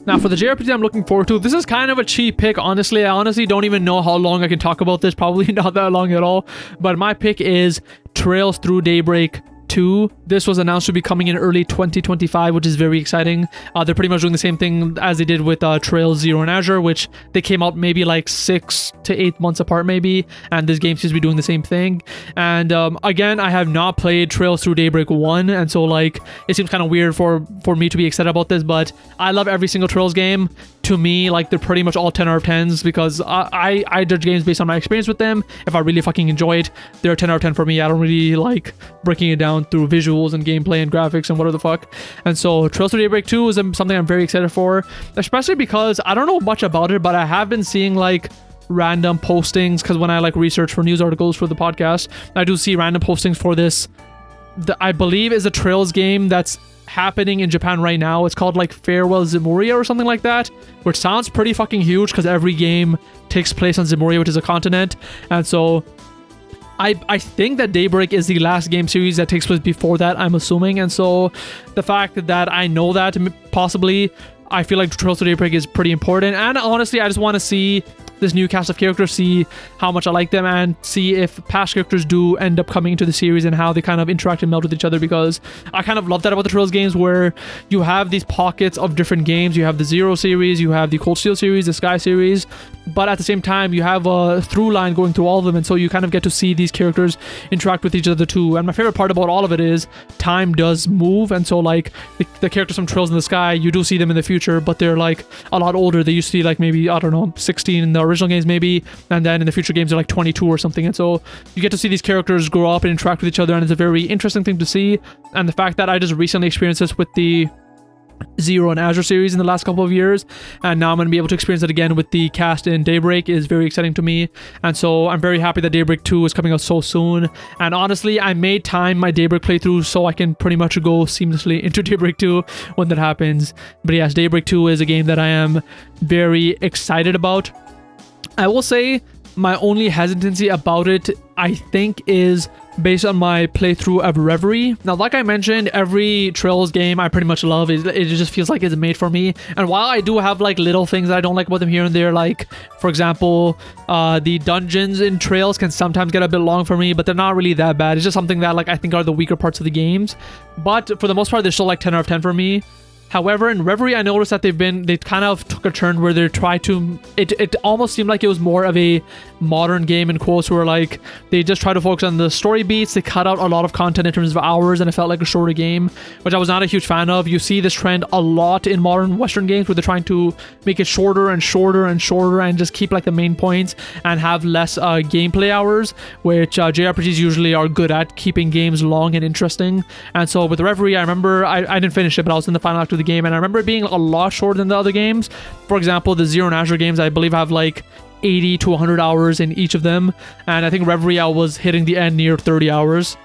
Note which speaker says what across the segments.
Speaker 1: Now for the JRPG I'm looking forward to, this is kind of a cheap pick, honestly. I honestly don't even know how long I can talk about this, probably not that long at all. But my pick is Trails Through Daybreak 2. This was announced to be coming in early 2025, which is very exciting. They're pretty much doing the same thing as they did with Trails Zero and Azure, which they came out maybe like 6 to 8 months apart maybe, and this game seems to be doing the same thing. And again, I have not played Trails Through Daybreak 1, and so like it seems kind of weird for me to be excited about this, but I love every single Trails game. To me, like, they're pretty much all 10 out of 10s because I judge games based on my experience with them. If I really fucking enjoy it, they're a 10 out of 10 for me. I don't really like breaking it down through visuals and gameplay and graphics and whatever the fuck. And so Trails Through Daybreak 2 is something I'm very excited for, especially because I don't know much about it, but I have been seeing like random postings, because when I like research for news articles for the podcast, I do see random postings for this. I believe is a Trails game that's happening in Japan right now. It's called like Farewell Zemuria or something like that, which sounds pretty fucking huge because every game takes place on Zemuria, which is a continent. And so I think that Daybreak is the last game series that takes place before that, I'm assuming. And so the fact that I know that possibly, I feel like Trails to Daybreak is pretty important. And honestly, I just want to see this new cast of characters, see how much I like them, and see if past characters do end up coming into the series and how they kind of interact and meld with each other, because I kind of love that about the Trails games, where you have these pockets of different games. You have the Zero series, you have the Cold Steel series, the Sky series, but at the same time you have a through line going through all of them, and so you kind of get to see these characters interact with each other too. And my favorite part about all of it is time does move, and so like the characters from Trails in the Sky, you do see them in the future, but they're like a lot older. They used to be like maybe, I don't know, 16 in the original games maybe, and then in the future games they're like 22 or something. And so you get to see these characters grow up and interact with each other, and it's a very interesting thing to see. And the fact that I just recently experienced this with the Zero and Azure series in the last couple of years, and now I'm going to be able to experience it again with the cast in Daybreak, is very exciting to me. And so I'm very happy that Daybreak 2 is coming out so soon. And honestly, I may time my Daybreak playthrough so I can pretty much go seamlessly into Daybreak 2 when that happens. But yes, Daybreak 2 is a game that I am very excited about. I will say my only hesitancy about it, I think, is based on my playthrough of Reverie. Now, like I mentioned, every Trails game I pretty much love. It just feels like it's made for me. And while I do have like little things that I don't like about them here and there, like for example, the dungeons in Trails can sometimes get a bit long for me, but they're not really that bad. It's just something that like I think are the weaker parts of the games. But for the most part, they're still like 10 out of 10 for me. However, in Reverie, I noticed that they kind of took a turn where they tried to, it almost seemed like it was more of a modern game in quotes, where like they just try to focus on the story beats. They cut out a lot of content in terms of hours, and it felt like a shorter game, which I was not a huge fan of. You see this trend a lot in modern Western games where they're trying to make it shorter and shorter and shorter and just keep like the main points and have less gameplay hours, which JRPGs usually are good at, keeping games long and interesting. And so with Reverie, I remember I didn't finish it, but I was in the final act of the game, and I remember it being a lot shorter than the other games. For example, the Zero and Azure games, I believe, have like 80 to 100 hours in each of them, and I think Reverie I was hitting the end near 30 hours.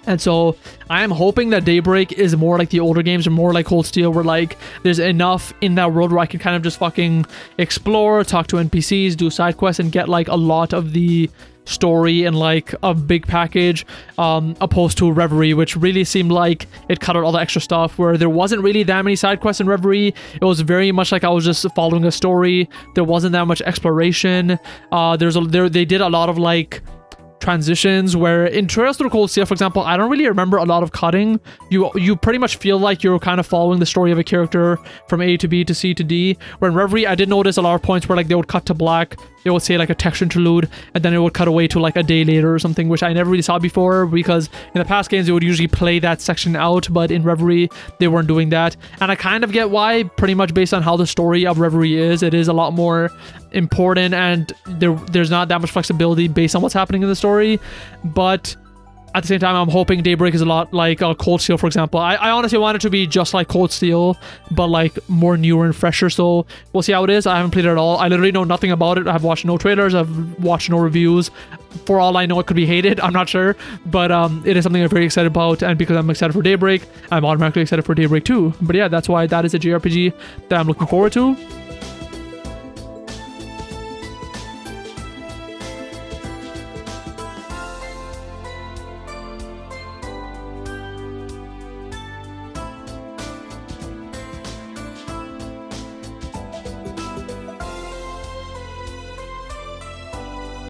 Speaker 1: And so I am hoping that Daybreak is more like the older games, or more like Cold Steel, where like there's enough in that world where I can kind of just fucking explore, talk to NPCs, do side quests, and get like a lot of the story in like a big package, opposed to Reverie, which really seemed like it cut out all the extra stuff, where there wasn't really that many side quests in Reverie. It was very much like I was just following a story. There wasn't that much exploration. They did a lot of like transitions, where in Trails Through Cold Steel, for example, I don't really remember a lot of cutting. You pretty much feel like you're kind of following the story of a character from A to B to C to D, where in Reverie I did notice a lot of points where like they would cut to black, it would say like a text interlude, and then it would cut away to like a day later or something, which I never really saw before, because in the past games they would usually play that section out, but in Reverie they weren't doing that. And I kind of get why, pretty much based on how the story of Reverie is. It is a lot more important, and there's not that much flexibility based on what's happening in the story. But at the same time, I'm hoping Daybreak is a lot like Cold Steel, for example. I honestly want it to be just like Cold Steel, but like more newer and fresher. So we'll see how it is. I haven't played it at all. I literally know nothing about it. I've watched no trailers. I've watched no reviews. For all I know, it could be hated. I'm not sure. But it is something I'm very excited about. And because I'm excited for Daybreak, I'm automatically excited for Daybreak 2. But yeah, that's why that is a JRPG that I'm looking forward to.